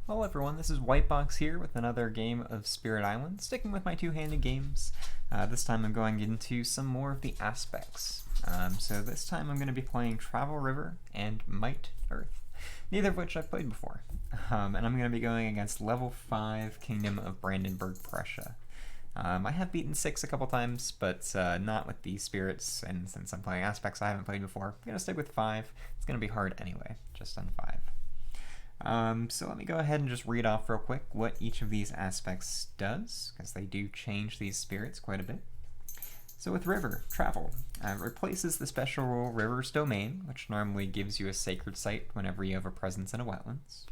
Hello everyone, this is Whitebox here with another game of Spirit Island, sticking with my two-handed games. This time I'm going into some more of the aspects. So this time I'm going to be playing Travel River and Might Earth, neither of which I've played before. And I'm going to be going against level 5 Kingdom of Brandenburg-Prussia. I have beaten 6 a couple times, but not with these spirits, and since I'm playing aspects I haven't played before, I'm going to stick with 5. It's going to be hard anyway, just on 5. So let me go ahead and just read off real quick what each of these aspects does, because they do change these spirits quite a bit. So with River, Travel, replaces the special rule River's Domain, which normally gives you a sacred site whenever you have a presence in a wetlands.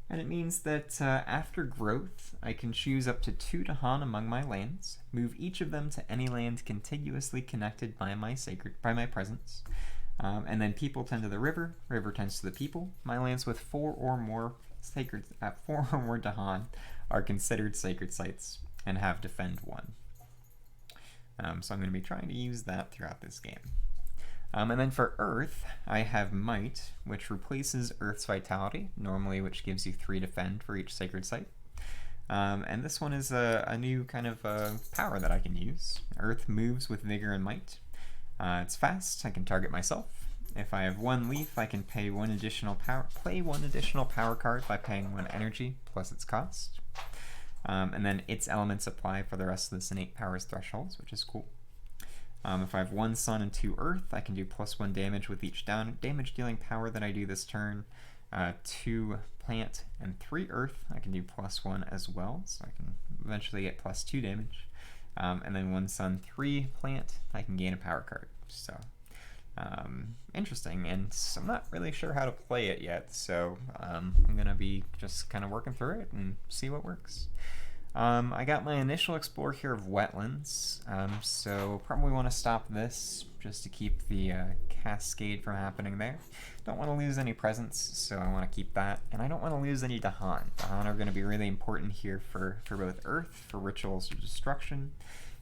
And it means that after growth, I can choose up to 2 Dahan among my lands, move each of them to any land contiguously connected by my presence. And then people tend to the river tends to the people. My lands with 4 or more Dahan are considered sacred sites and have defend 1. So I'm going to be trying to use that throughout this game. And then for Earth, I have Might, which replaces Earth's Vitality, normally which gives you 3 defend for each sacred site. And this one is a new kind of power that I can use. Earth moves with Vigor and Might. It's fast, I can target myself. If I have 1 leaf, I can play one additional power card by paying 1 energy plus its cost. And then its elements apply for the rest of this innate powers thresholds, which is cool. If I have 1 sun and 2 earth, I can do +1 damage with each damage dealing power that I do this turn. 2 plant and 3 earth, I can do +1 as well, so I can eventually get +2 damage. And then 1 sun, 3 plant, I can gain a power card. So interesting, and I'm not really sure how to play it yet, so I'm gonna be just kind of working through it and see what works. I got my initial explore here of wetlands, so probably want to stop this just to keep the cascade from happening there. Don't want to lose any presence, so I want to keep that, and I don't want to lose any Dahan. Dahan are going to be really important here for both Earth, for rituals of destruction,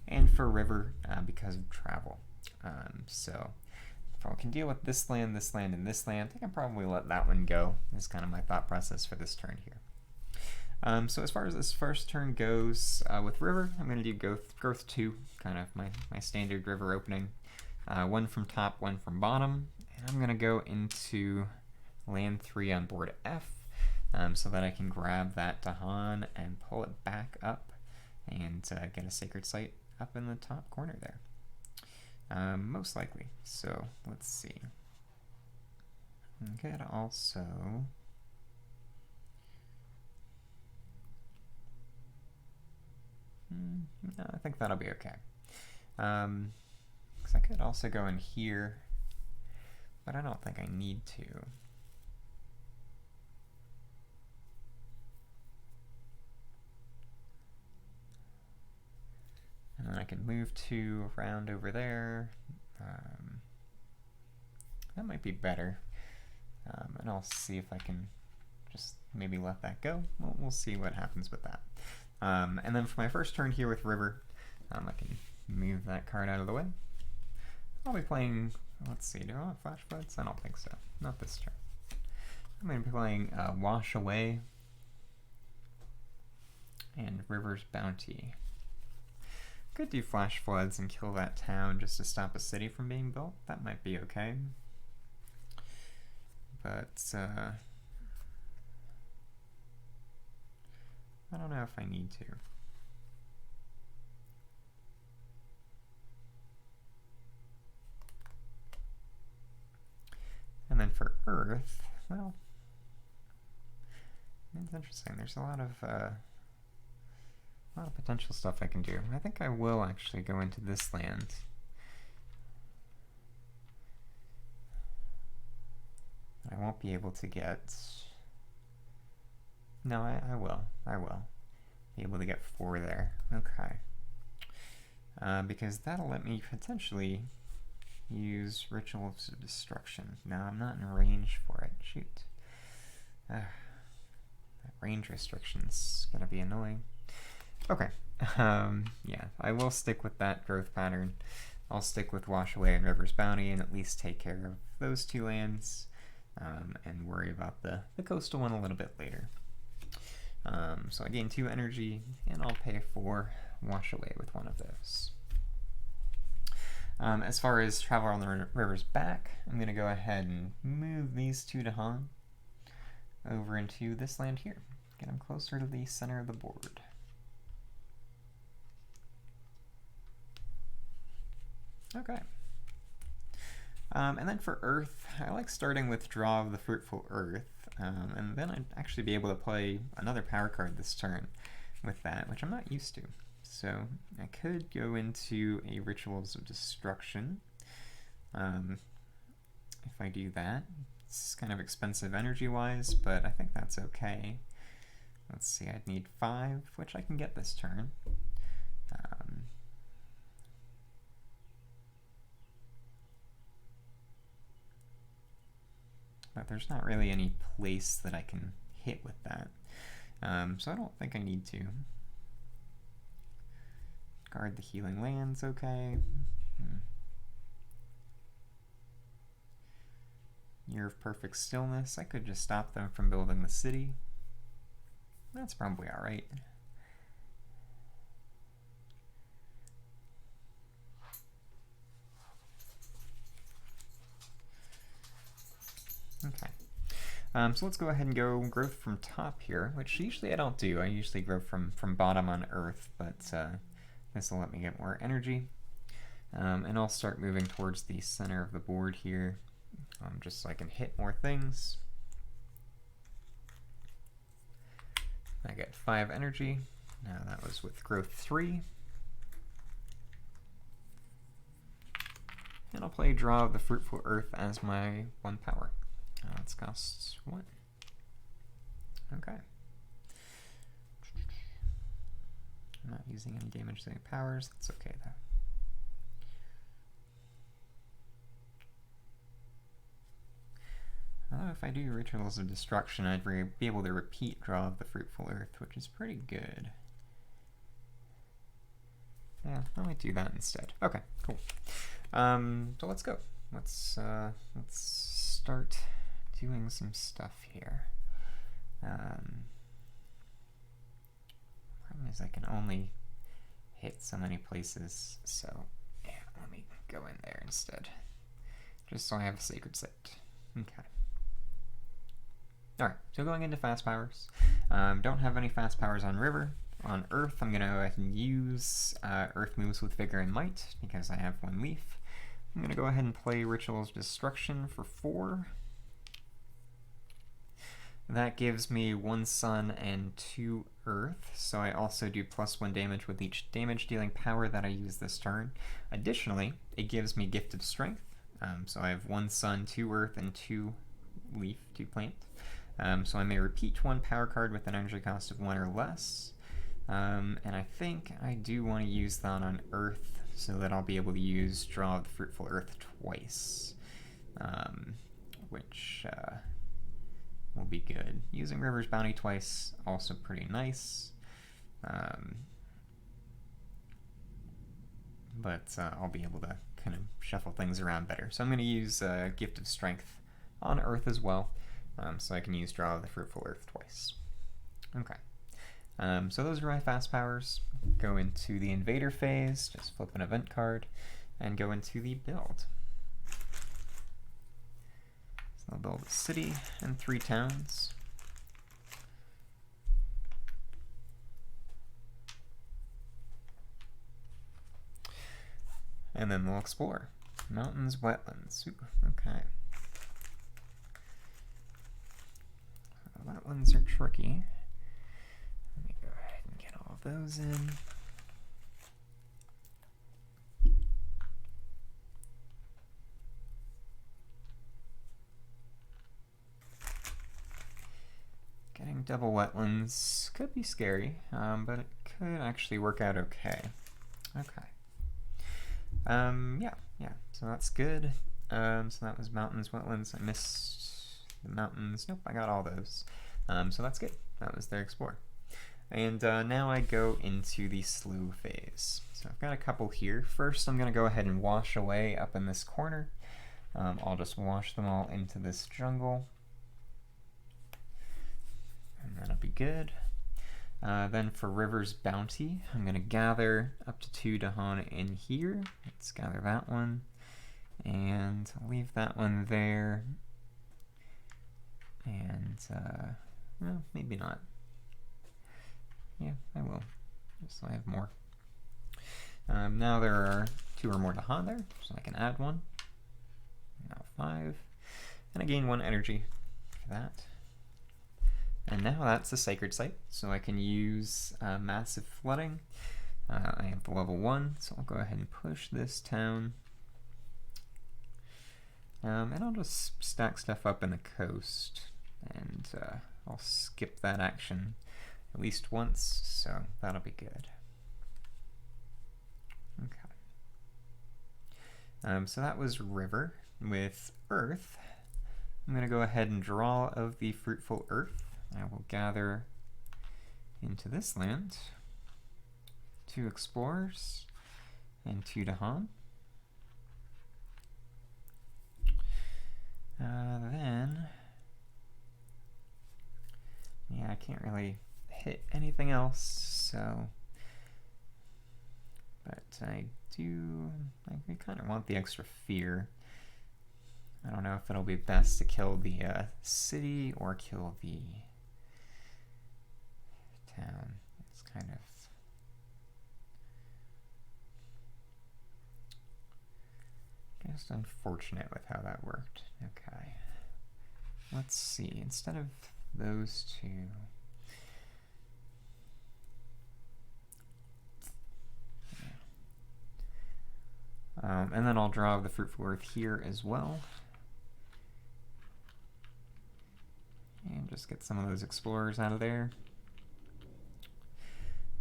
and for River because of travel. So if I can deal with this land, and this land, I can probably let that one go. Is kind of my thought process for this turn here. So as far as this first turn goes, with River, I'm going to do growth 2, kind of my standard River opening. 1 from top, 1 from bottom, and I'm going to go into land 3 on board F, so that I can grab that Dahan and pull it back up and get a sacred site up in the top corner there. Most likely. So let's see. I could also... No, I think that'll be okay. Because I could also go in here, but I don't think I need to. And then I can move 2 around over there. That might be better. And I'll see if I can just maybe let that go. We'll see what happens with that. And then for my first turn here with River, I can move that card out of the way. I'll be playing, let's see, do I want Flash Floods? I don't think so. Not this turn. I'm going to be playing Wash Away and River's Bounty. Could do Flash Floods and kill that town just to stop a city from being built. That might be okay. But I don't know if I need to. And then for Earth, well, it's interesting. There's a lot of potential stuff I can do. I think I will actually go into this land. I won't be able to get... No, I will. I will be able to get 4 there. Okay. Because that'll let me potentially use Rituals of Destruction. Now I'm not in range for it. Shoot. That range restriction's gonna be annoying. Okay. Yeah, I will stick with that growth pattern. I'll stick with Wash Away and River's Bounty and at least take care of those 2 lands, and worry about the coastal one a little bit later. So I gain 2 energy, and I'll pay 4, wash away with one of those. As far as travel on the rivers back, I'm going to go ahead and move these 2 to Han over into this land here. Get them closer to the center of the board. Okay. And then for Earth, I like starting with Draw of the Fruitful Earth, and then I'd actually be able to play another power card this turn with that, which I'm not used to. So I could go into a Rituals of Destruction. If I do that, it's kind of expensive energy-wise, but I think that's okay. Let's see, I'd need 5, which I can get this turn. But there's not really any place that I can hit with that. So I don't think I need to. Guard the Healing Lands, okay. Year of Perfect Stillness, I could just stop them from building the city. That's probably alright. Okay. So let's go ahead and go growth from top here, which usually I don't do. I usually grow from bottom on Earth, but this will let me get more energy. And I'll start moving towards the center of the board here, just so I can hit more things. I get 5 energy. Now that was with growth 3. And I'll play Draw of the Fruitful Earth as my 1 power. It's costs 1. Okay. I'm not using any damage to any powers. That's okay though. If I do Rituals of Destruction, I'd be able to repeat Draw of the Fruitful Earth, which is pretty good. Yeah, I might do that instead. Okay, cool. So let's go. Let's start doing some stuff here. Problem is I can only hit so many places, so yeah, let me go in there instead. Just so I have a sacred site. Okay. Alright, so going into fast powers. Don't have any fast powers on river. On Earth, I'm going to go ahead and use Earth moves with Vigor and Might, because I have 1 leaf. I'm going to go ahead and play Rituals of Destruction for 4. That gives me 1 sun and 2 earth, so I also do +1 damage with each damage dealing power that I use this turn. Additionally, it gives me Gift of Strength, so I have 1 sun, 2 earth, and 2 leaf, 2 plant. So I may repeat 1 power card with an energy cost of 1 or less. And I think I do want to use that on Earth so that I'll be able to use Draw of the Fruitful Earth twice, which will be good. Using River's Bounty twice, also pretty nice. But I'll be able to kind of shuffle things around better. So I'm going to use Gift of Strength on Earth as well, so I can use Draw of the Fruitful Earth twice. Okay. So those are my fast powers. Go into the Invader phase, just flip an event card, and go into the build. So I'll build a city and 3 towns. And then we'll explore. Mountains, wetlands. Ooh, okay. Wetlands are tricky. Let me go ahead and get all of those in. Getting double wetlands could be scary, but it could actually work out okay. Okay. Yeah, so that's good. So that was mountains, wetlands. I missed the mountains. Nope, I got all those. So that's good. That was their explore. And now I go into the slough phase. So I've got a couple here. First, I'm going to go ahead and wash away up in this corner. I'll just wash them all into this jungle. And that'll be good. Then for River's Bounty, I'm going to gather up to 2 Dahan in here. Let's gather that one. And leave that one there. And, well, maybe not. Yeah, I will. Just so I have more. Now there are 2 or more Dahan there, so I can add one. Now 5. And I gain 1 energy for that. And now that's a sacred site, so I can use massive flooding. I have the level 1, so I'll go ahead and push this town. And I'll just stack stuff up in the coast, and I'll skip that action at least once, so that'll be good. Okay. So that was River. With Earth, I'm going to go ahead and draw of the fruitful Earth. I will gather into this land 2 explorers and 2 Dahan. Then, yeah, I can't really hit anything else, so, but I kind of want the extra fear. I don't know if it'll be best to kill the city or kill the town. It's kind of just unfortunate with how that worked. Okay. Let's see. Instead of those 2, and then I'll draw the fruitful earth here as well. And just get some of those explorers out of there.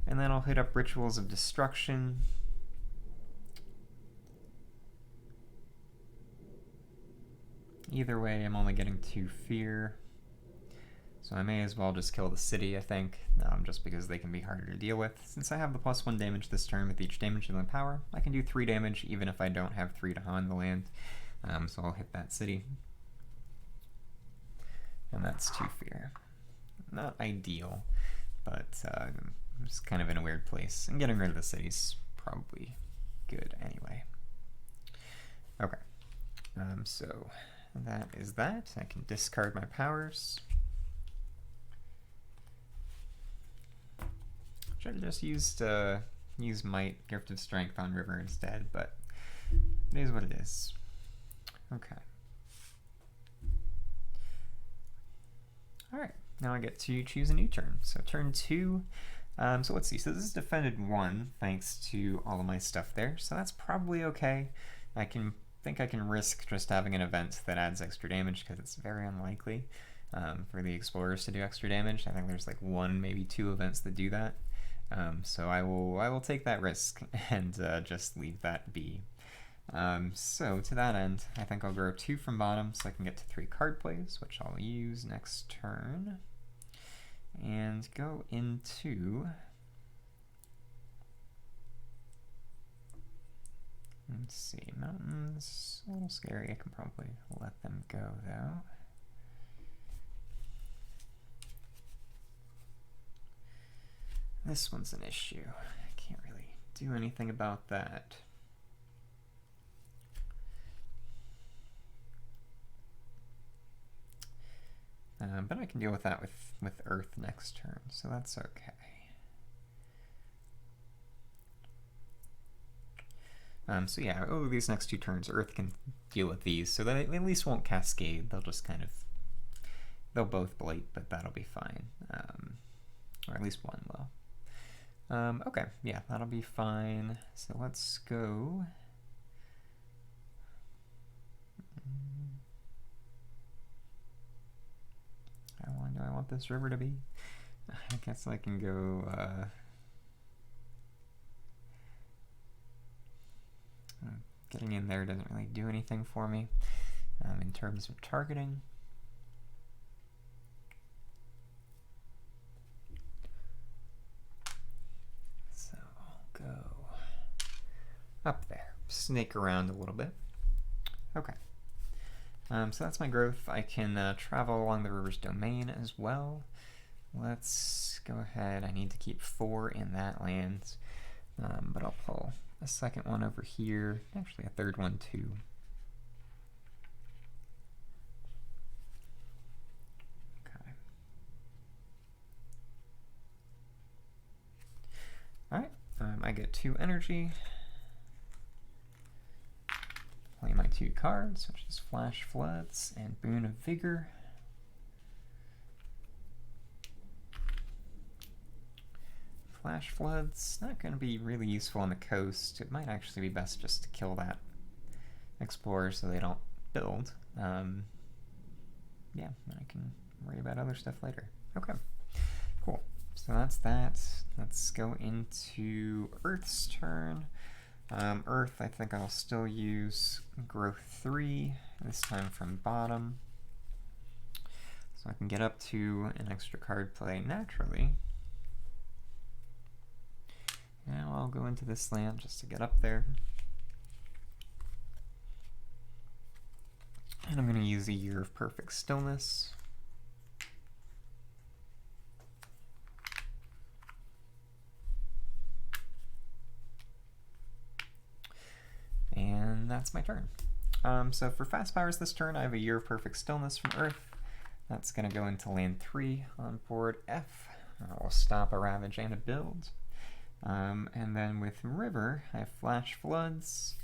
And then I'll hit up Rituals of Destruction. Either way, I'm only getting 2 fear. So I may as well just kill the city, I think, just because they can be harder to deal with. Since I have the +1 damage this turn with each damage in the power, I can do 3 damage even if I don't have 3 Dahan in the land. So I'll hit that city. And that's 2 fear. Not ideal, but I'm just kind of in a weird place. And getting rid of the city's probably good anyway. Okay, so that is that. I can discard my powers. Should have just used Might, Gift of Strength on River instead, but it is what it is. Okay. Alright, now I get to choose a new turn. So turn 2, so let's see. So this is defended 1 thanks to all of my stuff there, so that's probably okay. I think I can risk just having an event that adds extra damage because it's very unlikely for the explorers to do extra damage. I think there's like 1, maybe 2 events that do that. So I will take that risk and just leave that be. So to that end, I think I'll grow 2 from bottom so I can get to 3 card plays, which I'll use next turn. And go into, let's see, mountains, a little scary. I can probably let them go though. This one's an issue. I can't really do anything about that. But I can deal with that with Earth next turn, so that's okay. So yeah, over these next 2 turns, Earth can deal with these, so that it at least won't cascade. They'll just kind of, they'll both blight, but that'll be fine. Or at least one will. Okay, yeah, that'll be fine. So let's go. How long do I want this river to be? I guess I can go getting in there doesn't really do anything for me in terms of targeting. So I'll go up there, snake around a little bit. Okay. So that's my growth. I can travel along the river's domain as well. Let's go ahead. I need to keep 4 in that land, but I'll pull a second one over here, actually a third one too. Okay. Alright, I get 2 energy. Play my 2 cards, which is Flash Floods and Boon of Vigor. Flash Floods, not going to be really useful on the coast. It might actually be best just to kill that Explorer so they don't build. Yeah, I can worry about other stuff later. Okay, cool. So that's that. Let's go into Earth's turn. Earth, I think I'll still use Growth 3, this time from bottom. So I can get up to an extra card play naturally. Now I'll go into this land just to get up there. And I'm going to use a Year of Perfect Stillness. And that's my turn. So for fast powers this turn, I have a Year of Perfect Stillness from Earth. That's going to go into land 3 on board F. I will stop a Ravage and a build. And then with River, I have Flash Floods.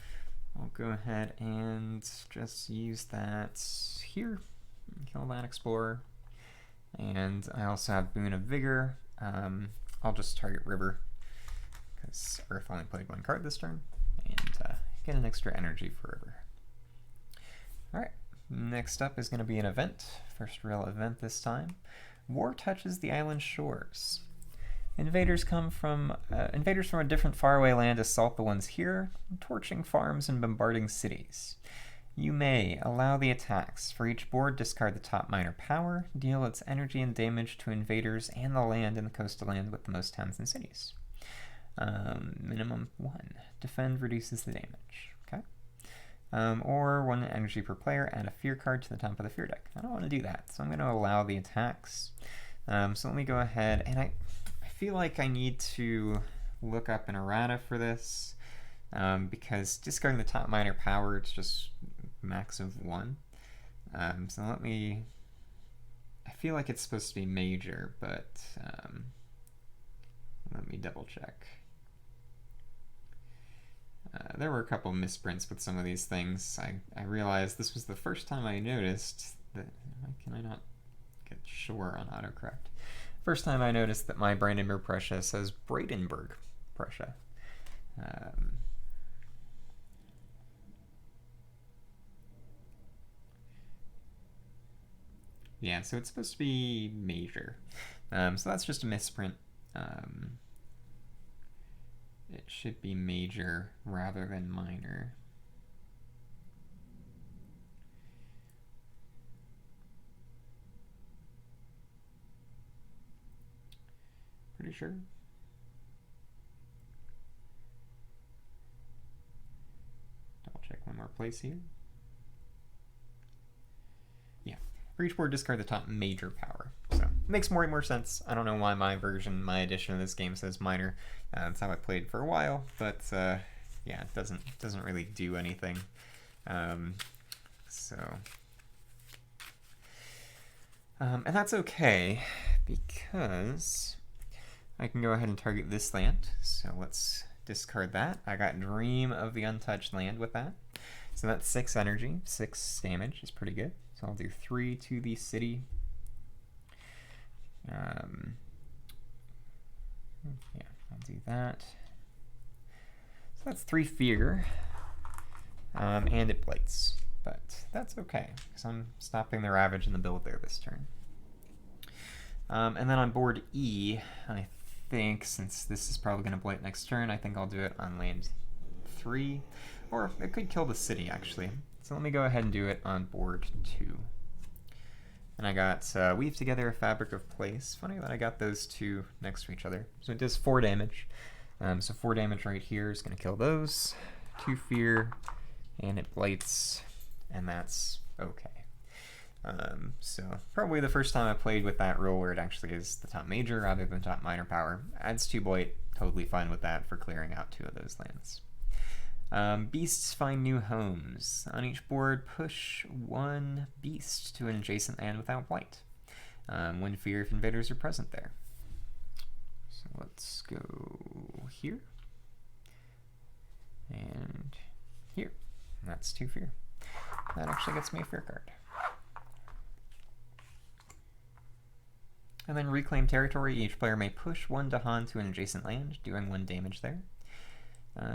I'll go ahead and just use that here. Kill that Explorer. And I also have Boon of Vigor. I'll just target River, because Earth only played 1 card this turn. And get an extra energy for River. Alright, next up is going to be an event. First real event this time. War touches the island shores. Invaders from a different faraway land assault the ones here, torching farms and bombarding cities. You may allow the attacks. For each board, discard the top minor power, deal its energy and damage to invaders and the land in the coastal land with the most towns and cities. Minimum 1. Defend reduces the damage. Okay. Or 1 energy per player, add a fear card to the top of the fear deck. I don't want to do that, so I'm going to allow the attacks. So let me go ahead, and I feel like I need to look up an errata for this, because discarding the top minor power, it's just max of 1. So let me, I feel like it's supposed to be major, but let me double check. There were a couple misprints with some of these things. I realized this was the first time I noticed that, can I not get sure on autocorrect? First time I noticed that my Brandenburg-Prussia says Brandenburg-Prussia. Yeah, so it's supposed to be major. So that's just a misprint. It should be major rather than minor. Pretty sure. Double check one more place here. Yeah. For each board, discard the top major power. So it makes more and more sense. I don't know why my version, my edition of this game says minor. That's how I played for a while, but yeah, it doesn't really do anything. And that's okay, because I can go ahead and target this land. So let's discard that. I got Dream of the Untouched Land with that. So that's 6 energy, 6 damage is pretty good. So I'll do 3 to the city. Yeah, I'll do that. So that's 3 fear, and it blights, but that's okay, because I'm stopping the Ravage and the build there this turn. And then on board E, I think, since this is probably going to blight next turn, I think I'll do it on land 3, or it could kill the city, actually. So let me go ahead and do it on board 2. And I got Weave Together a Fabric of Place. Funny that I got those 2 next to each other. So it does 4 damage. So 4 damage right here is going to kill those. 2 fear, and it blights, and that's okay. So probably the first time I played with that rule where it actually is the top major rather than top minor power. Adds 2 blight, totally fine with that for clearing out 2 of those lands. Beasts find new homes. On each board, push 1 beast to an adjacent land without blight. When fear if invaders are present there. So let's go here. And here. That's 2 fear. That actually gets me a fear card. And then reclaim territory. Each player may push 1 Dahan to an adjacent land, doing 1 damage there.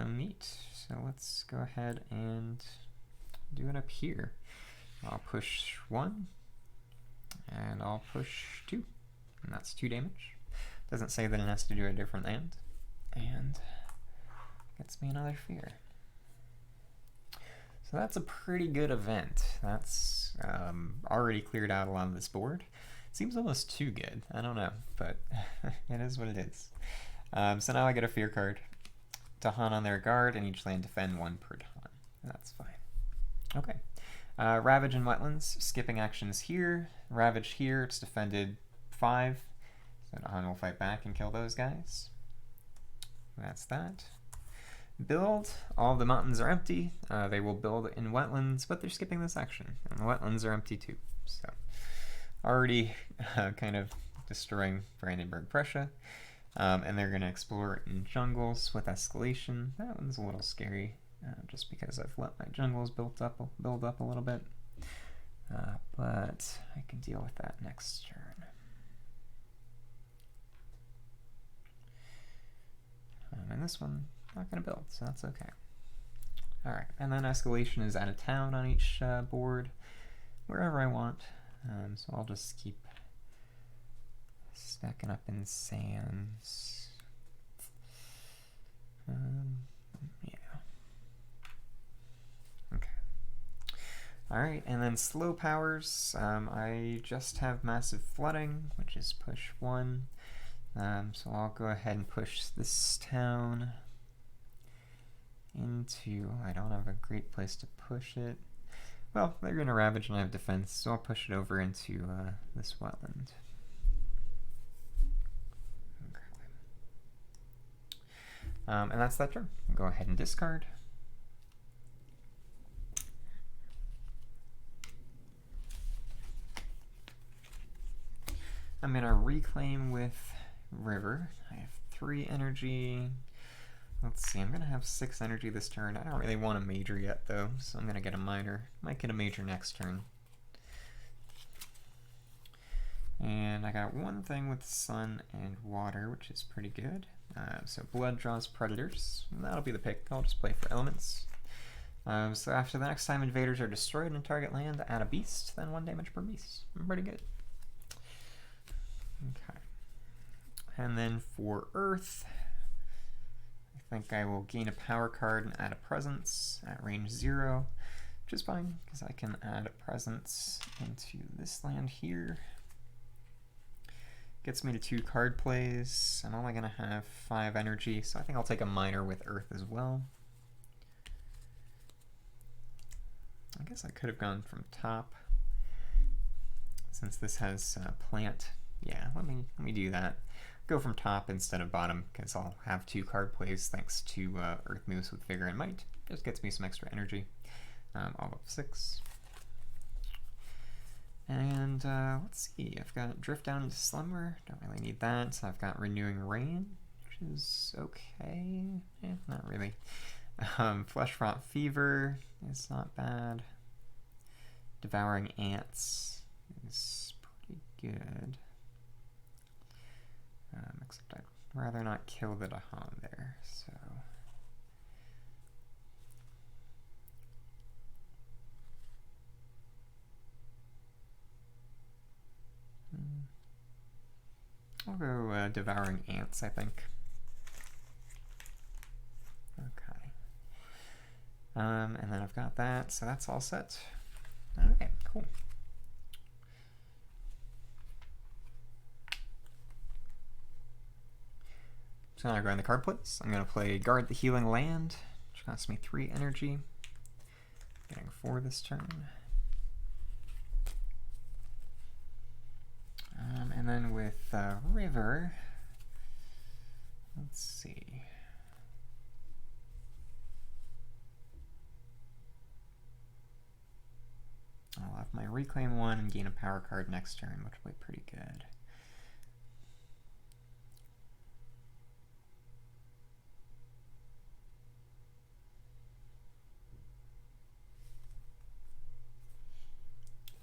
Neat. So let's go ahead and do it up here. I'll push 1, and I'll push 2, and that's 2 damage. Doesn't say that it has to do a different land, and gets me another fear. So that's a pretty good event. That's already cleared out a lot of this board. Seems almost too good. I don't know, but it is what it is. So now I get a fear card. Dahan on their guard, and each land defend 1 per Dahan. That's fine. Okay. Ravage and Wetlands. Skipping actions here. Ravage here. It's defended 5. So Dahan will fight back and kill those guys. That's that. Build. All the mountains are empty. They will build in wetlands, but they're skipping this action. And the wetlands are empty too. So already kind of destroying Brandenburg-Prussia. And they're going to explore in jungles with escalation. That one's a little scary, just because I've let my jungles build up a little bit. But I can deal with that next turn. And this one, not going to build, so that's okay. Alright, and then escalation is out of town on each board, wherever I want. So I'll just keep stacking up in sands. Yeah. Okay. Alright, and then slow powers. I just have massive flooding, which is push 1. So I'll go ahead and push this town into, I don't have a great place to push it. Well, they're going to ravage and I have defense, so I'll push it over into this wetland. And that's that turn. Go ahead and discard. I'm going to reclaim with River. I have 3 energy. Let's see, I'm going to have 6 energy this turn. I don't really want a major yet, though, so I'm going to get a minor. Might get a major next turn. And I got 1 thing with sun and water, which is pretty good. So blood draws predators. That'll be the pick. I'll just play for elements. So after the next time invaders are destroyed in target land, add a beast, then 1 damage per beast. Pretty good. Okay. And then for Earth, I think I will gain a power card and add a presence at range 0, which is fine, because I can add a presence into this land here. Gets me to 2 card plays. I'm only going to have 5 energy, so I think I'll take a minor with Earth as well. I guess I could have gone from top, since this has plant. Yeah, let me do that. Go from top instead of bottom, because I'll have 2 card plays thanks to Earth moves with Vigor and Might. Just gets me some extra energy. All of 6. And let's see, I've got Drift Down into Slumber, don't really need that. So I've got Renewing Rain, which is okay, not really. Flesh Rot Fever is not bad. Devouring Ants is pretty good. Except I'd rather not kill the Dahan there, so... I'll go Devouring Ants, I think. Okay. And then I've got that, so that's all set. Okay, cool. So now I go in the card plays. I'm going to play Guard the Healing Land, which costs me 3 energy. Getting 4 this turn. And then with river, let's see. I'll have my reclaim one and gain a power card next turn, which will be pretty good.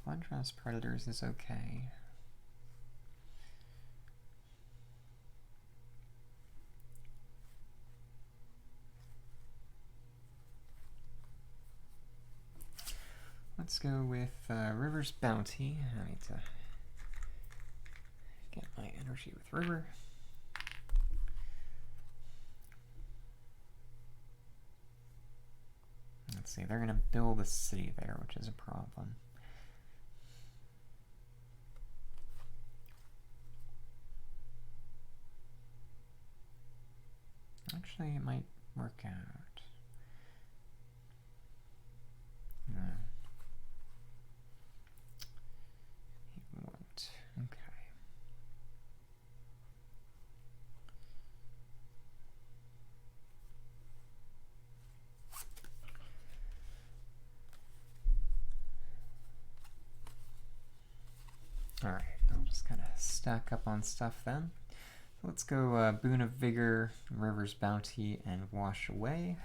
Blooddraws Predators is okay. Let's go with River's Bounty. I need to get my energy with River. Let's see, they're going to build a city there, which is a problem. Actually, it might work out. No. It won't. Okay. Alright, I'll just kind of stack up on stuff then. Let's go Boon of Vigor, River's Bounty, and Wash Away.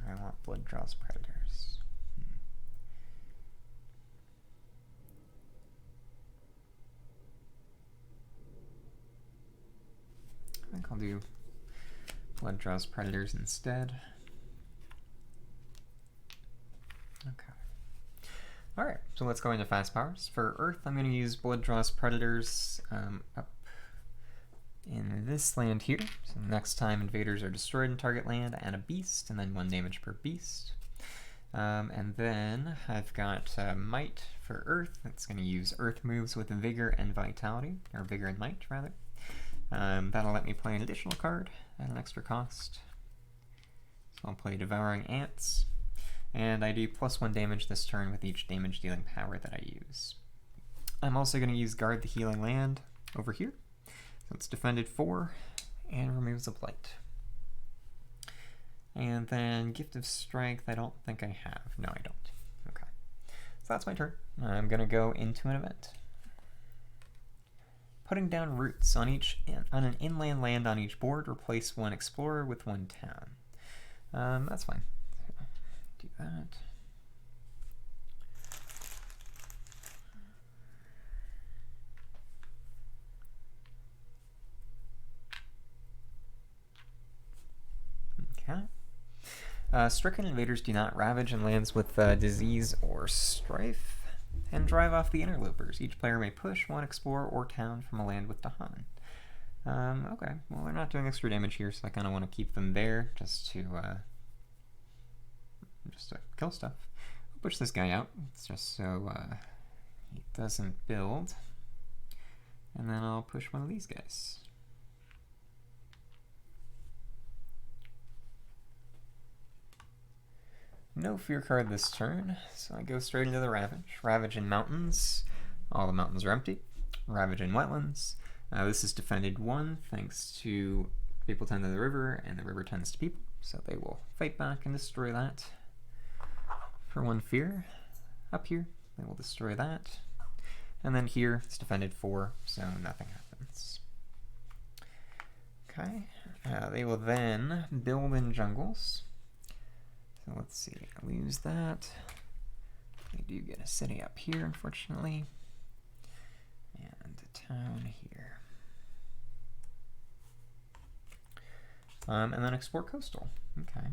I want Blooddraws Predators. I think I'll do Blooddraws Predators instead. Okay. Alright, so let's go into fast powers. For Earth, I'm going to use Blooddraws Predators up in this land here. So next time invaders are destroyed in target land, add a beast, and then 1 damage per beast. And then I've got Might for Earth. That's going to use Earth moves with Vigor and Vitality, or Vigor and Might, rather. That'll let me play an additional card at an extra cost. So I'll play Devouring Ants. And I do +1 damage this turn with each damage dealing power that I use. I'm also going to use Guard the Healing Land over here. So it's defended 4 and removes a blight. And then Gift of Strength, I don't think I have. No, I don't. Okay. So that's my turn. I'm going to go into an event. Putting down roots on an inland land on each board, replace 1 explorer with 1 town. That's fine. Do that. Okay. Stricken invaders do not ravage in lands with disease or strife, and drive off the interlopers. Each player may push 1 explorer or town from a land with Dahan. Okay, well they're not doing extra damage here, so I kind of want to keep them there just to kill stuff. I'll push this guy out, it's just so he doesn't build. And then I'll push one of these guys. No fear card this turn, so I go straight into the Ravage. Ravage in mountains, all the mountains are empty. Ravage in wetlands. This is defended 1 thanks to people tend to the river, and the river tends to people, so they will fight back and destroy that. For 1 fear. Up here, they will destroy that. And then here, it's defended 4, so nothing happens. Okay, they will then build in jungles. So let's see, I lose that. We do get a city up here, unfortunately. And a town here. And then explore coastal. Okay.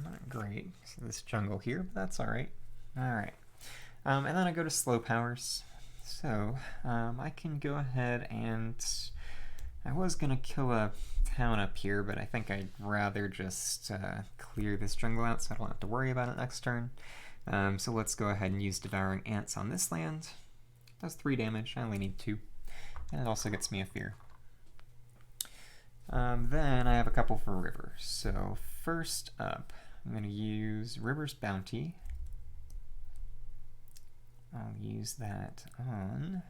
Not great. So this jungle here, but that's alright. Alright. And then I go to slow powers. So I can go ahead and I was gonna kill a town up here, but I think I'd rather just clear this jungle out so I don't have to worry about it next turn. So let's go ahead and use Devouring Ants on this land. It does 3 damage, I only need 2. And it also gets me a fear. Then I have a couple for River. So first up, I'm going to use River's Bounty. I'll use that on...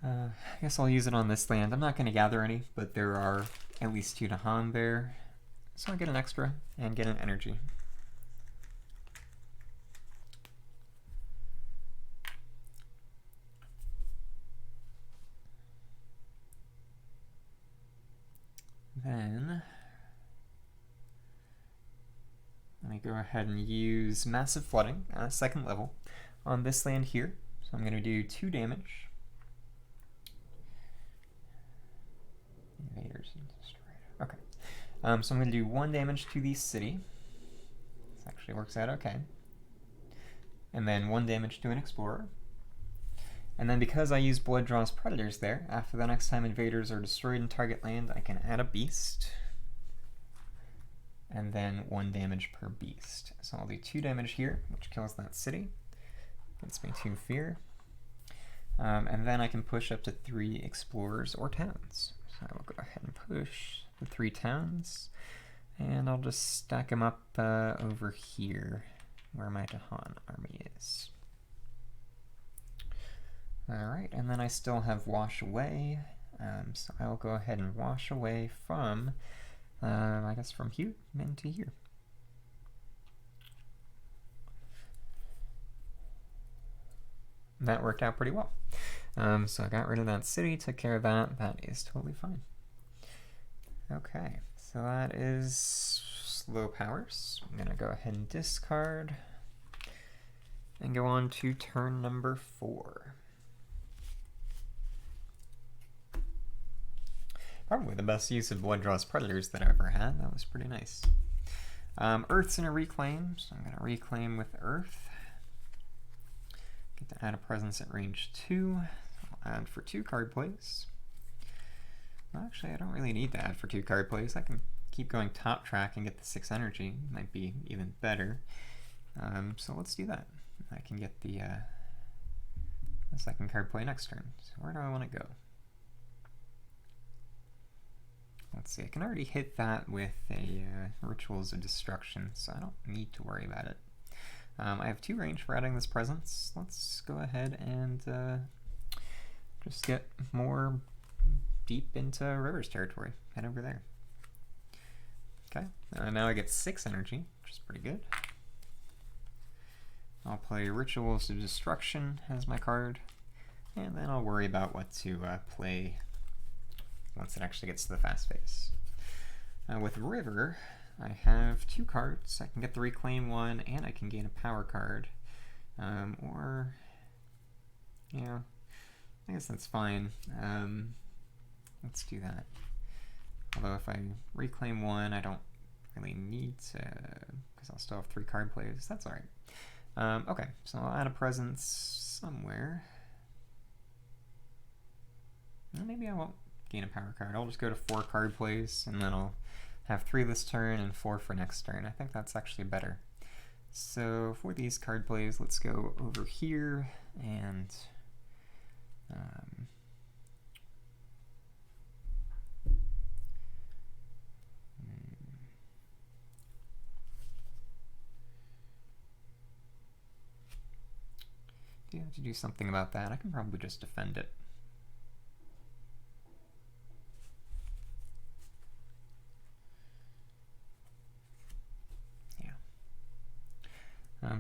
I guess I'll use it on this land. I'm not going to gather any, but there are at least 2 Dahan there. So I get an extra and get an energy. Then let me go ahead and use Massive Flooding at 2nd level on this land here. So I'm going to do 2 damage. Invaders and Destroyer. Okay. So I'm going to do 1 damage to the city. This actually works out okay. And then 1 damage to an Explorer. And then because I use Blood Draws Predators there, after the next time invaders are destroyed in target land, I can add a beast. And then 1 damage per beast. So I'll do 2 damage here, which kills that city. Gets me 2 fear. And then I can push up to 3 explorers or towns. So I will go ahead and push the 3 towns. And I'll just stack them up over here, where my Dahan army is. Alright, and then I still have Wash Away, so I'll go ahead and wash away from, I guess from here into here. And that worked out pretty well. So I got rid of that city, took care of that, that is totally fine. Okay, so that is slow powers. I'm going to go ahead and discard and go on to turn number 4. Probably the best use of Blood Draws Predators that I've ever had. That was pretty nice. Earth's in a reclaim, so I'm going to reclaim with Earth. Get to add a presence at range 2. I'll add for 2 card plays. Well, actually, I don't really need to add for 2 card plays. I can keep going top track and get the 6 energy. Might be even better. So let's do that. I can get the 2nd card play next turn. So where do I want to go? Let's see, I can already hit that with a Rituals of Destruction, so I don't need to worry about it. I have 2 range for adding this presence. Let's go ahead and just get more deep into River's territory. Head over there. Okay, now I get 6 energy, which is pretty good. I'll play Rituals of Destruction as my card, and then I'll worry about what to play once it actually gets to the fast phase. With River, I have 2 cards. I can get the Reclaim one, and I can gain a power card. Or, yeah, I guess that's fine. Let's do that. Although if I Reclaim one, I don't really need to, because I'll still have 3 card plays. That's alright. Okay, so I'll add a presence somewhere. Well, maybe I won't gain a power card. I'll just go to 4 card plays, and then I'll have 3 this turn and 4 for next turn. I think that's actually better. So for these card plays, let's go over here and do have to do something about that. I can probably just defend it.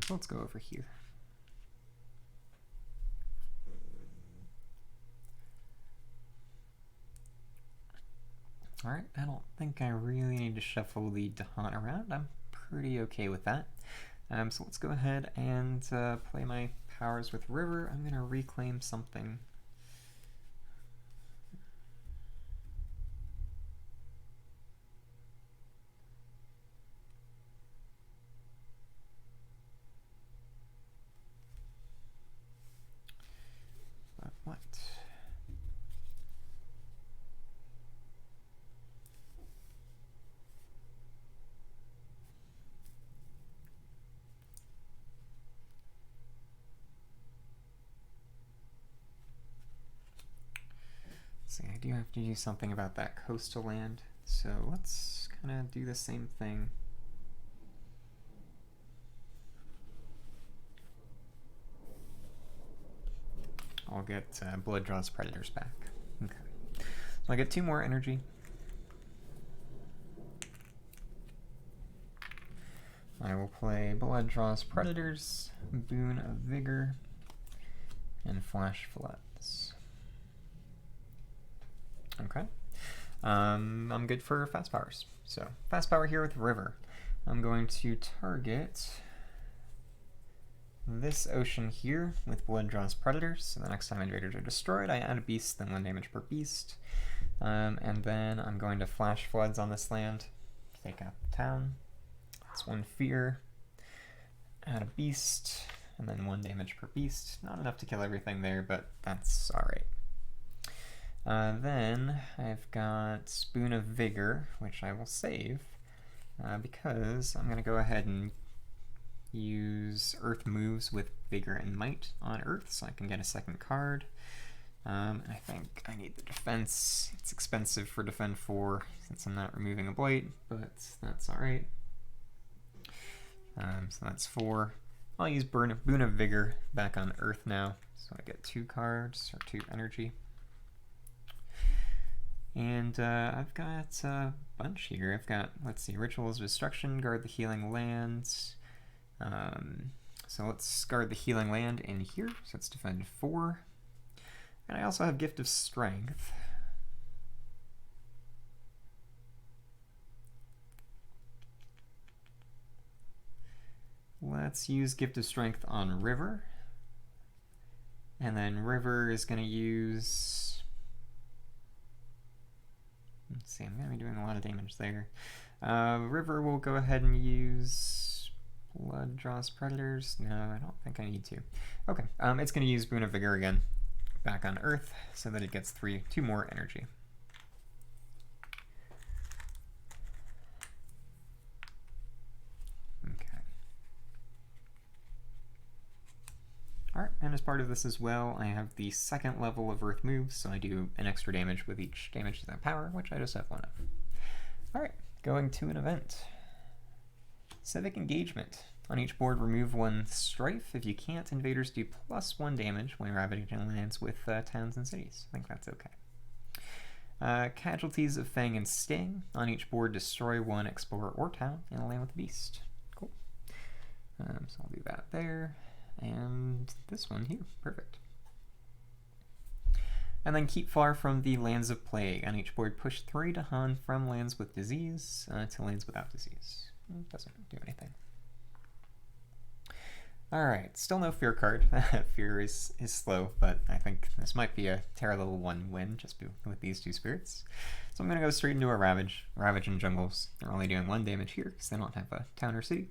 So let's go over here. Alright, I don't think I really need to shuffle the Dahan around. I'm pretty okay with that. So let's go ahead and play my powers with River. I'm going to reclaim something. What I do have to do something about that coastal land, so let's kind of do the same thing. I'll get Blood Draws Predators back. Okay. So I get 2 more energy. I will play Blood Draws Predators, Boon of Vigor, and Flash Floods. Okay. I'm good for fast powers. So, fast power here with River. I'm going to target this ocean here with Blood Draws Predators. So the next time invaders are destroyed, I add a beast, then 1 damage per beast. And then I'm going to Flash Floods on this land, take out the town. That's 1 fear. Add a beast, and then 1 damage per beast. Not enough to kill everything there, but that's alright. Then I've got Spoon of Vigor, which I will save, because I'm going to go ahead and use Earth moves with Vigor and Might on Earth, so I can get a 2nd card. And I think I need the defense. It's expensive for Defend 4 since I'm not removing a Blight, but that's alright. So that's 4. I'll use Boon of Vigor back on Earth now, so I get 2 cards, or 2 energy. And I've got a bunch here. I've got, let's see, Rituals of Destruction, guard the healing lands. So let's guard the healing land in here, so it's defend 4. And I also have Gift of Strength. Let's use Gift of Strength on River. And then River is going to use... Let's see, I'm going to be doing a lot of damage there. River will go ahead and use Blood Draws Predators. No, I don't think I need to. Okay, it's going to use Boon of Vigor again, back on Earth, so that it gets 2 more energy. Okay. Alright, and as part of this as well, I have the 2nd level of Earth moves, so I do an extra damage with each damage to that power, which I just have 1 of. Alright, going to an event. Civic Engagement. On each board, remove 1 strife. If you can't, invaders do +1 damage when ravaging lands with towns and cities. I think that's okay. Casualties of Fang and Sting. On each board, destroy 1 explorer or town in a land with a beast. Cool. So I'll do that there. And this one here. Perfect. And then keep far from the Lands of Plague. On each board, push 3 Dahan from lands with disease to lands without disease. It doesn't do anything. Alright, still no fear card. Fear is slow, but I think this might be a Terra level 1 win just with these 2 spirits. So I'm going to go straight into a Ravage. Ravage in jungles. They're only doing 1 damage here because they don't have a town or city,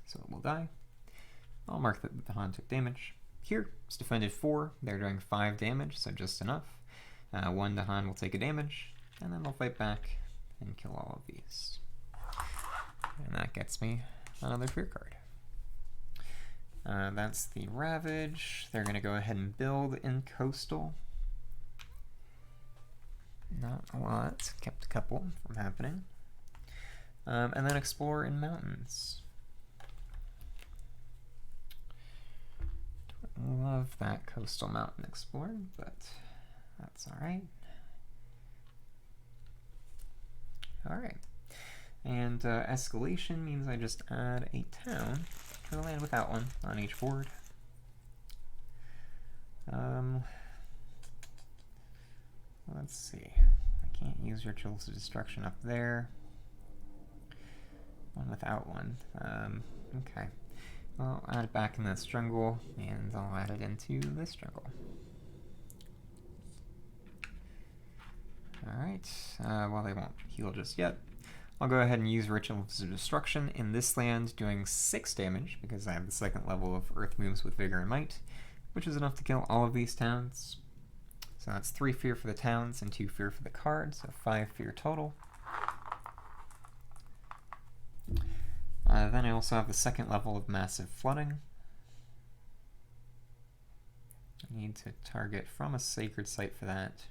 so it will die. I'll mark that the Han took damage. Here, it's defended 4. They're doing 5 damage, so just enough. 1 Dahan will take a damage, and then they'll fight back and kill all of these. And that gets me another fear card. That's the Ravage. They're going to go ahead and build in Coastal. Not a lot. Kept a couple from happening. And then Explore in Mountains. Don't love that Coastal Mountain Explorer, but that's alright. Alright. And Escalation means I just add a town to the land without one on each board. Let's see. I can't use Rituals of Destruction up there. One without one. Okay. Well, I'll add it back in this jungle, and I'll add it into this jungle. Alright. Well, they won't heal just yet. I'll go ahead and use Rituals of Destruction in this land, doing 6 damage, because I have the 2nd level of Earth moves with Vigor and Might, which is enough to kill all of these towns. So that's 3 fear for the towns and 2 fear for the cards, so 5 fear total. Then I also have the 2nd level of Massive Flooding. I need to target from a sacred site for that.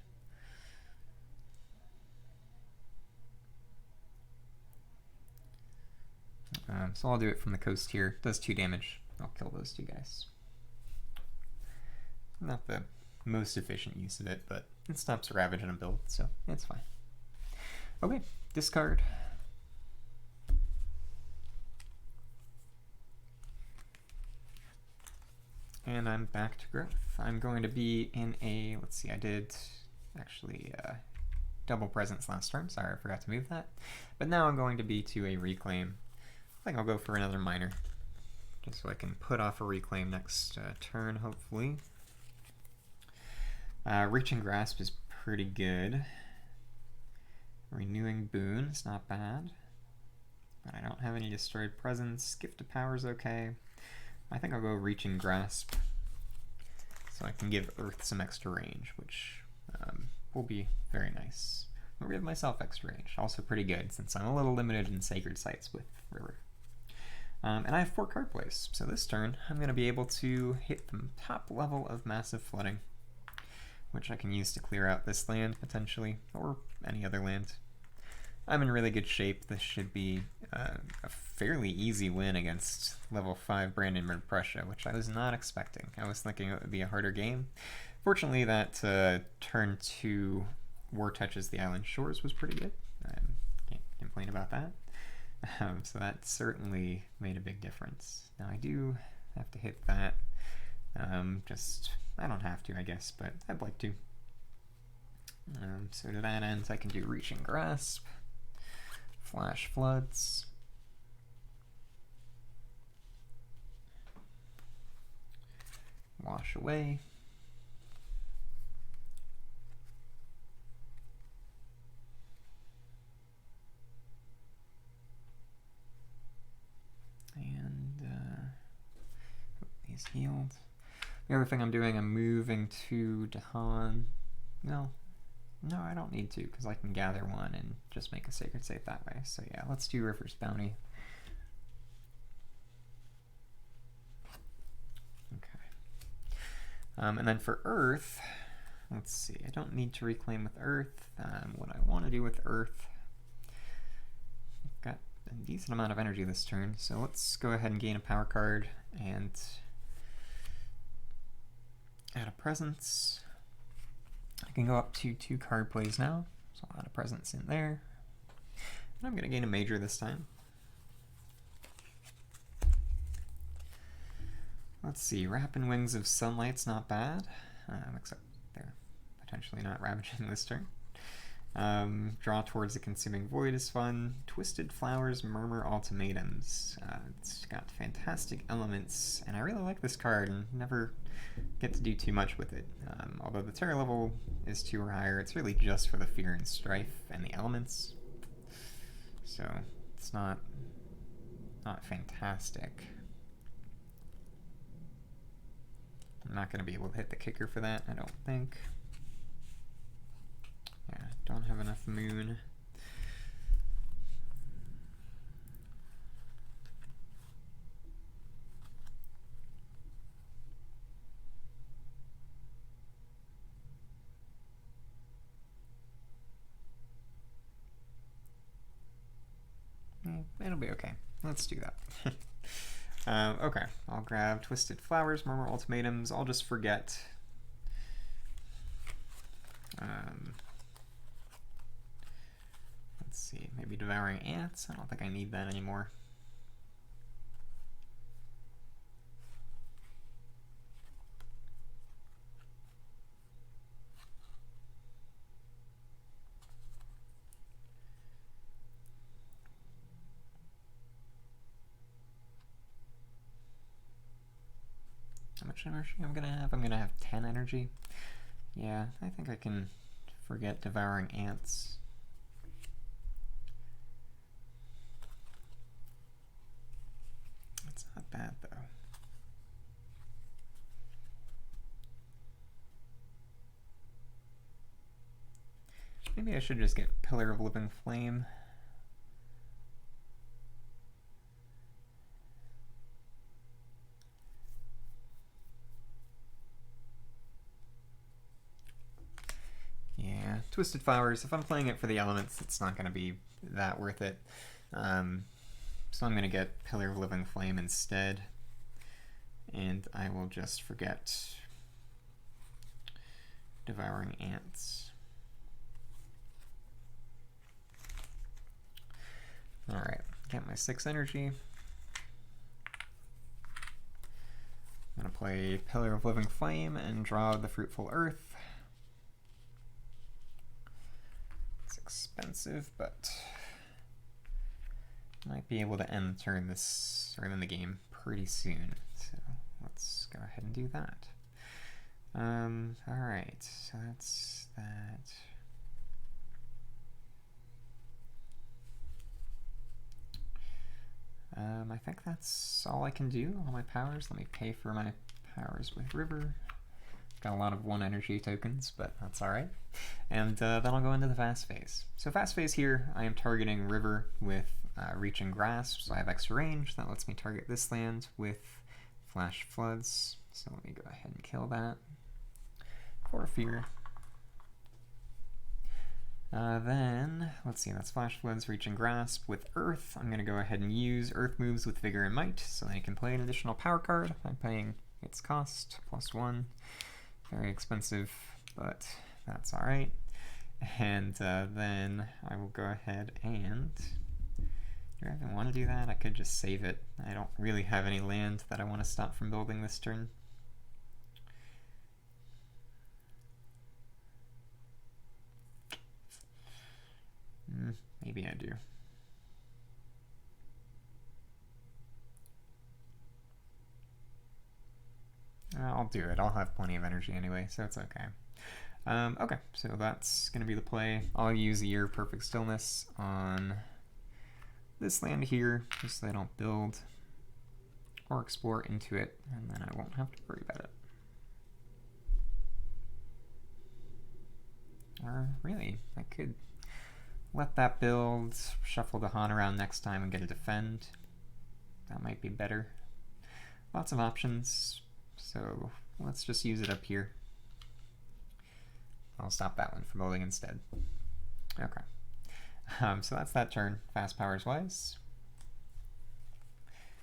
So I'll do it from the coast here. Does 2 damage. I'll kill those 2 guys. Not the most efficient use of it, but it stops Ravage in a build, so it's fine. Okay, discard. And I'm back to growth. I'm going to be in a, let's see, I did actually double presence last turn. Sorry, I forgot to move that. But now I'm going to be to a reclaim. I think I'll go for another miner, just so I can put off a reclaim next turn, hopefully. Reaching Grasp is pretty good. Renewing Boon is not bad. But I don't have any destroyed presence. Gift of Power is okay. I think I'll go Reaching Grasp, so I can give Earth some extra range, which will be very nice. I'll give myself extra range, also pretty good, since I'm a little limited in Sacred Sites with River. And I have 4 card plays, so this turn I'm going to be able to hit the top level of Massive Flooding, which I can use to clear out this land, potentially, or any other land. I'm in really good shape. This should be a fairly easy win against level 5 Brandenburg-Prussia, which I was not expecting. I was thinking it would be a harder game. Fortunately, that turn 2 War Touches the Island Shores was pretty good. Can't complain about that. So that certainly made a big difference. Now I do have to hit that. I don't have to, I guess, but I'd like to. So to that end, I can do Reaching Grasp, Flash Floods, Wash Away, and he's healed. The other thing I'm doing, I'm moving to Dahan. No, I don't need to, because I can gather 1 and just make a Sacred Site that way. So yeah, let's do River's Bounty. Okay. And then for Earth, let's see, I don't need to reclaim with Earth. What I want to do with Earth, I've got a decent amount of energy this turn, so let's go ahead and gain a power card and add a presence. I can go up to 2 card plays now, so I'll add a presence in there. And I'm going to gain a major this time. Let's see, Rapid Wings of Sunlight's not bad, except they're potentially not ravaging this turn. Draw Towards the Consuming Void is fun. Twisted Flowers, Murmur Ultimatums. It's got fantastic elements, and I really like this card and never get to do too much with it. Although the terror level is 2 or higher, it's really just for the Fear and Strife and the elements. So it's not fantastic. I'm not going to be able to hit the kicker for that, I don't think. Yeah, don't have enough moon. It'll be okay. Let's do that. Okay, I'll grab Twisted Flowers, Murmur Ultimatums. I'll just forget. Let's see, maybe Devouring Ants. I don't think I need that anymore. How much energy I'm gonna have? I'm gonna have 10 energy. Yeah, I think I can forget Devouring Ants. It's not bad though. Maybe I should just get Pillar of Living Flame. Twisted Flowers, if I'm playing it for the elements, it's not going to be that worth it. So I'm going to get Pillar of Living Flame instead. And I will just forget Devouring Ants. Alright, get my 6 energy. I'm going to play Pillar of Living Flame and draw the Fruitful Earth. It's expensive, but might be able to end the game pretty soon. So let's go ahead and do that. Alright, so that's that. I think that's all I can do, all my powers. Let me pay for my powers with River. Got a lot of 1 energy tokens, but that's alright. And then I'll go into the fast phase. So fast phase here, I am targeting River with Reach and Grasp, so I have extra range. That lets me target this land with Flash Floods. So let me go ahead and kill that for Fear. Then, let's see, that's Flash Floods, Reach and Grasp. With Earth, I'm going to go ahead and use Earth moves with Vigor and Might, so I can play an additional power card by paying its cost, +1. Very expensive, but that's alright. And then I will go ahead and... Do I even want to do that? I could just save it. I don't really have any land that I want to stop from building this turn. Maybe I do. I'll do it. I'll have plenty of energy anyway, so it's okay. Okay, so that's going to be the play. I'll use the Year of Perfect Stillness on this land here, just so I don't build or explore into it, and then I won't have to worry about it. Or really, I could let that build, shuffle the Han around next time and get a defend. That might be better. Lots of options, so let's just use it up here. I'll stop that one from building instead. Okay. So that's that turn, fast powers wise.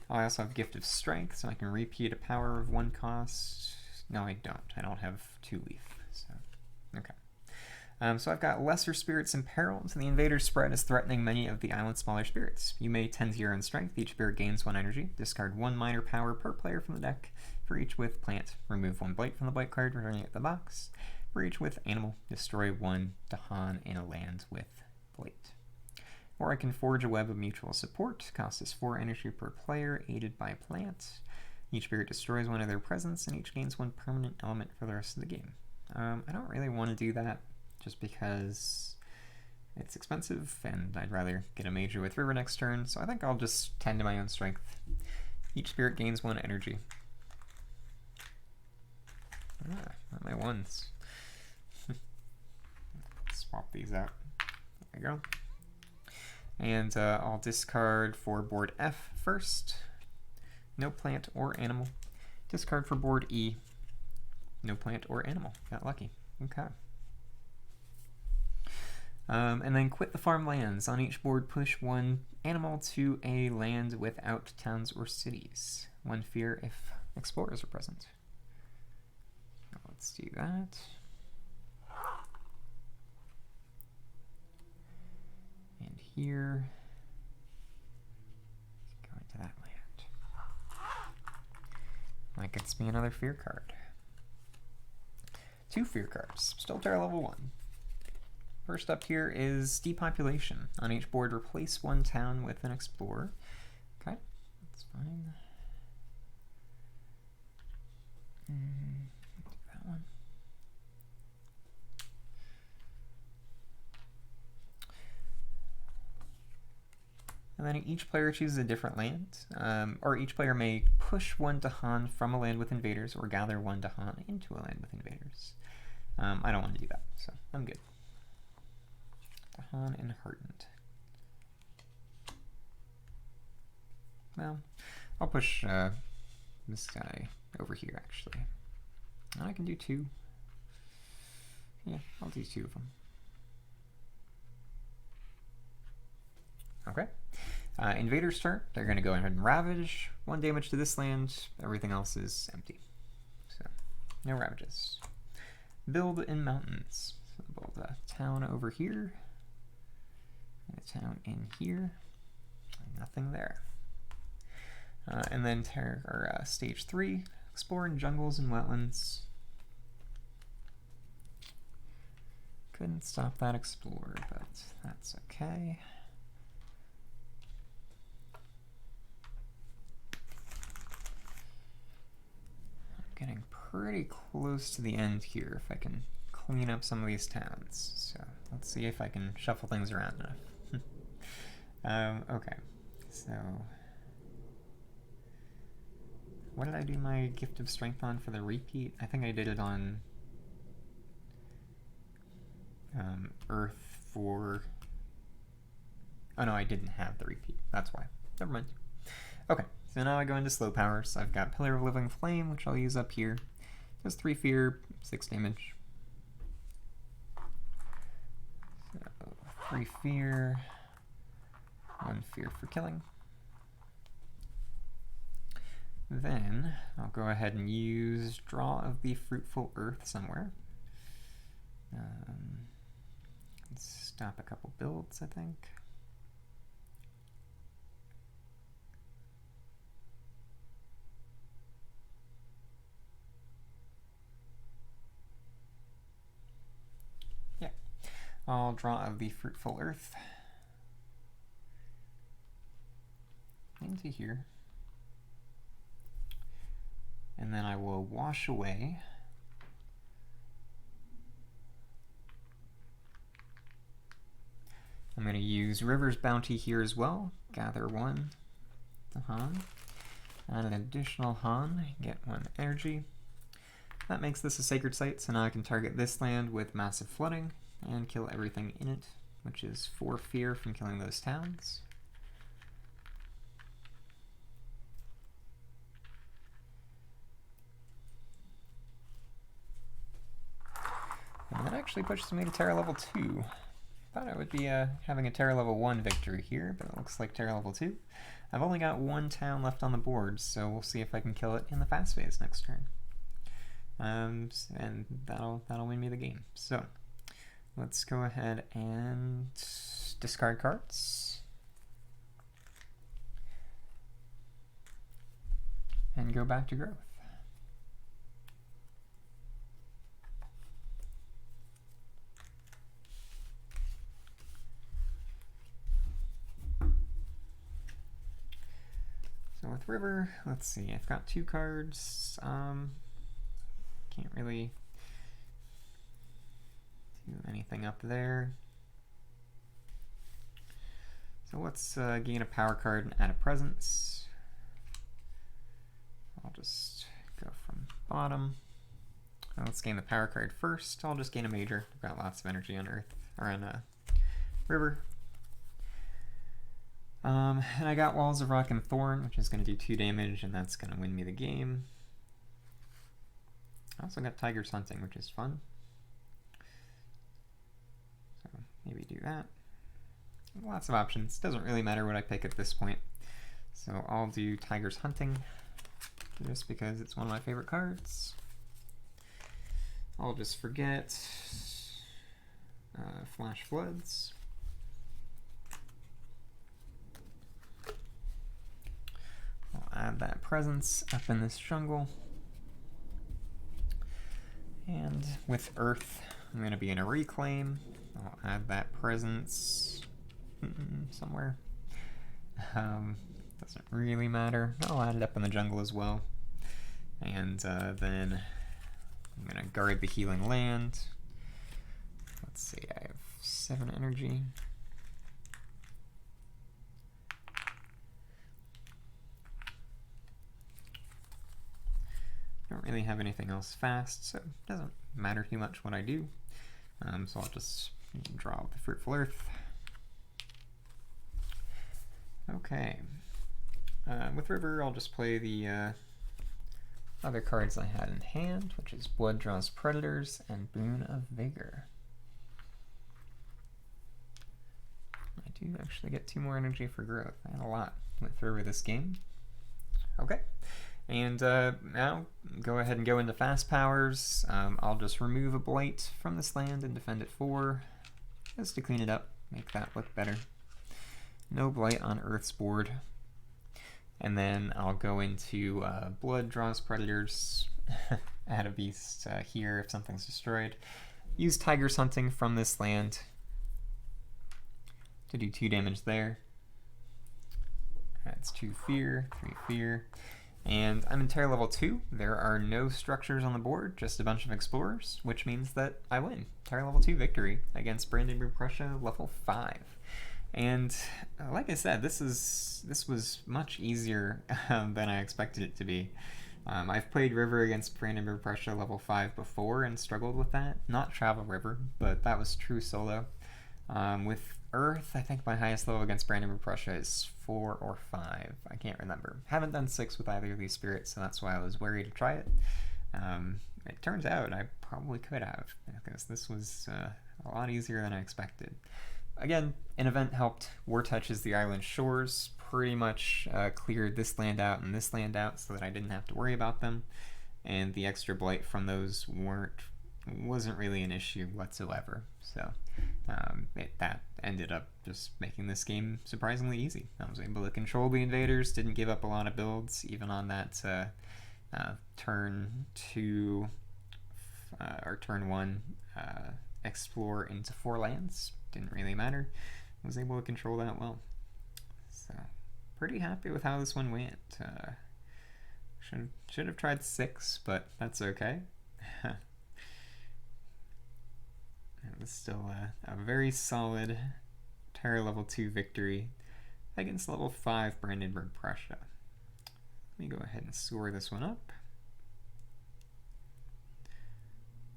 I also have Gift of Strength, so I can repeat a power of 1 cost. No, I don't. I don't have 2 leaf, so okay. So I've got Lesser Spirits Imperiled. The invader's spread is threatening many of the island's smaller spirits. You may tend to your own strength. Each spirit gains 1 energy. Discard 1 minor power per player from the deck. For each with Plant, remove 1 Blight from the Blight card, returning it to the box. For each with Animal, destroy 1 Dahan in a land with Blight. Or I can Forge a Web of Mutual Support. Cost is 4 energy per player, aided by Plant. Each spirit destroys 1 of their presence, and each gains 1 permanent element for the rest of the game. I don't really want to do that, just because it's expensive, and I'd rather get a major with River next turn, so I think I'll just tend to my own strength. Each spirit gains 1 energy. Not my 1s. Swap these out. There we go. And I'll discard for board F first. No plant or animal. Discard for board E. No plant or animal. Got lucky. Okay. And then quit the farmlands. On each board, push 1 animal to a land without towns or cities. 1 fear if explorers are present. Let's do that. And here, go into that land. That gets me another fear card. 2 fear cards. Still terror level 1. First up here is Depopulation. On each board, replace 1 town with an explorer. Okay, that's fine. Do that one. And then each player chooses a different land, or each player may push 1 Dahan from a land with invaders or gather 1 Dahan into a land with invaders. I don't want to do that, so I'm good. Dahan and Hardened. Well, I'll push this guy over here, actually. And I can do 2. Yeah, I'll do 2 of them. Okay. Invaders start. They're going to go ahead and ravage. 1 damage to this land. Everything else is empty. So, no ravages. Build in mountains. So build a town over here. And a town in here. Nothing there. And then stage 3. Explore in jungles and wetlands. Couldn't stop that explore, but that's okay. Getting pretty close to the end here if I can clean up some of these towns. So let's see if I can shuffle things around enough. Okay, so what did I do my Gift of Strength on for the repeat? I think I did it on Earth for... Oh no, I didn't have the repeat. That's why. Never mind. Okay. So now I go into slow powers. I've got Pillar of Living Flame, which I'll use up here. Does 3 fear, 6 damage. So 3 fear, 1 fear for killing. Then I'll go ahead and use Draw of the Fruitful Earth somewhere. Let's stop a couple builds, I think. I'll draw of the Fruitful Earth into here. And then I will wash away I'm going to use River's Bounty here as well. Gather 1 to Han. Add an additional Han, get 1 energy. That makes this a sacred site, so now I can target this land with massive flooding and kill everything in it, which is 4 fear from killing those towns. And that actually pushes me to Terra level 2. Thought I would be having a Terra level 1 victory here, but it looks like Terra level 2. I've only got 1 town left on the board, so we'll see if I can kill it in the fast phase next turn. And that'll win me the game. So let's go ahead and discard cards and go back to growth. So with River, let's see, I've got 2 cards. Can't really do anything up there. So let's gain a power card and add a presence. I'll just go from bottom. Let's gain the power card first. I'll just gain a major. I've got lots of energy on Earth, or on River. And I got Walls of Rock and Thorn, which is going to do 2 damage, and that's going to win me the game. I also got Tiger's Hunting, which is fun. So maybe do that. Lots of options. Doesn't really matter what I pick at this point. So I'll do Tiger's Hunting, just because it's one of my favorite cards. I'll just forget Flash Floods. I'll add that presence up in this jungle. And with Earth, I'm going to be in a Reclaim. I'll add that presence somewhere. Doesn't really matter. I'll add it up in the jungle as well. And then I'm going to guard the healing land. Let's see, I have 7 energy. Don't really have anything else fast, so it doesn't matter too much what I do. So I'll just draw the Fruitful Earth. Okay. With River, I'll just play the other cards I had in hand, which is Blood Draws Predators and Boon of Vigor. My do actually get 2 more energy for growth. And a lot went through with this game. Okay. And now go ahead and go into fast powers. I'll just remove a blight from this land and defend it 4, just to clean it up, make that look better. No blight on Earth's board. And then I'll go into blood draws predators, add a beast here if something's destroyed. Use Tiger's Hunting from this land to do 2 damage there. That's 2 fear, 3 fear. And I'm in terror level 2. There are no structures on the board, just a bunch of explorers, which means that I win. Terror level 2 victory against Brandenburg-Prussia level 5. And like I said, this was much easier than I expected it to be. I've played River against Brandenburg-Prussia level 5 before and struggled with that. Not Travel River, but that was true solo. With Earth, I think my highest level against Brandenburg-Prussia is 4 or 5. I can't remember. Haven't done 6 with either of these spirits, so that's why I was worried to try it. It turns out I probably could have, because this was a lot easier than I expected. Again, an event helped. War Touches the Island Shores pretty much cleared this land out and this land out so that I didn't have to worry about them. And the extra blight from those wasn't really an issue whatsoever. So that ended up just making this game surprisingly easy. I was able to control the invaders, didn't give up a lot of builds, even on that turn 2 or turn 1 explore into 4 lands. Didn't really matter. Was able to control that well. So pretty happy with how this one went. Should have tried 6, but that's okay. It was still a very solid terror level 2 victory against level 5 Brandenburg-Prussia. Let me go ahead and score this one up.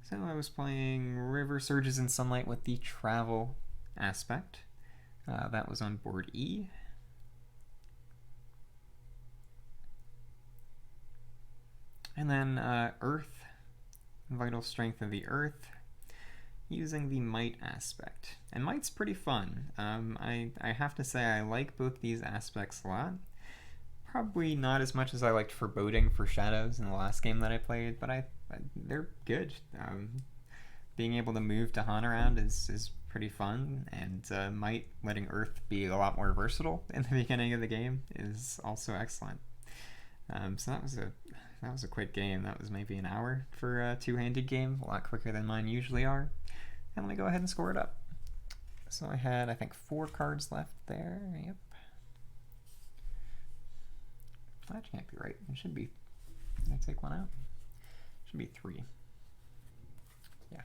So I was playing River Surges in Sunlight with the travel aspect. That was on board E. And then Earth, Vital Strength of the Earth, using the Might aspect. And Might's pretty fun. I have to say I like both these aspects a lot. Probably not as much as I liked Foreboding for Shadows in the last game that I played, but they're good. Being able to move Dahan around is pretty fun, and Might, letting Earth be a lot more versatile in the beginning of the game, is also excellent. So that was a quick game. That was maybe an hour for a 2-handed game, a lot quicker than mine usually are. And let me go ahead and score it up. So I had, I think, 4 cards left there. Yep. That can't be right. It should be. Did I take one out? Should be 3. Yeah.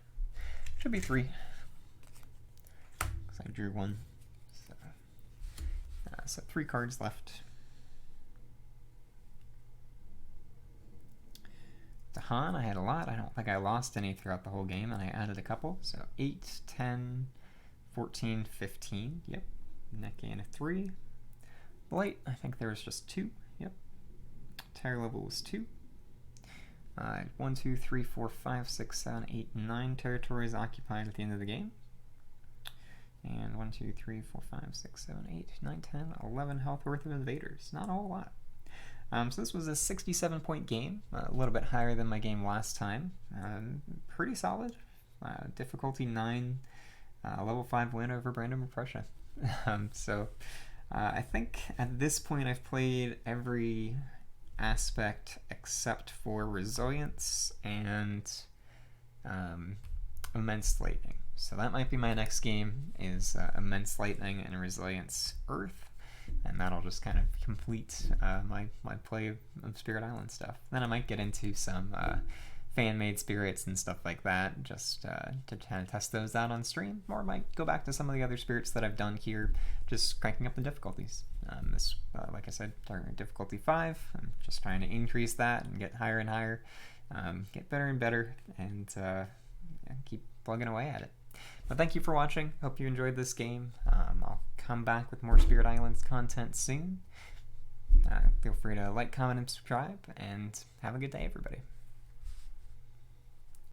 Should be 3. Because I drew 1. So 3 cards left. Dahan, I had a lot. I don't think I lost any throughout the whole game, and I added a couple. So 8, 10, 14, 15. Yep. Neckan, 3. Blight, I think there was just 2. Yep. Terror level was 2. 1, 2, 3, 4, 5, 6, 7, 8, 9 territories occupied at the end of the game. And 1, 2, 3, 4, 5, 6, 7, 8, 9, 10, 11 health worth of invaders. Not a whole lot. So this was a 67-point game, a little bit higher than my game last time. Pretty solid. Difficulty 9, level 5 win over Brandenburg-Prussia. So I think at this point I've played every aspect except for Resilience and Immense Lightning. So that might be my next game, is Immense Lightning and Resilience Earth. And that'll just kind of complete my play of Spirit Island stuff. Then I might get into some fan-made spirits and stuff like that, just to kind of test those out on stream. Or I might go back to some of the other spirits that I've done here, just cranking up the difficulties. This, like I said, starting at difficulty 5. I'm just trying to increase that and get higher and higher, get better and better, and keep plugging away at it. But thank you for watching. Hope you enjoyed this game. I'll come back with more Spirit Islands content soon. Feel free to like, comment, and subscribe, and have a good day, everybody.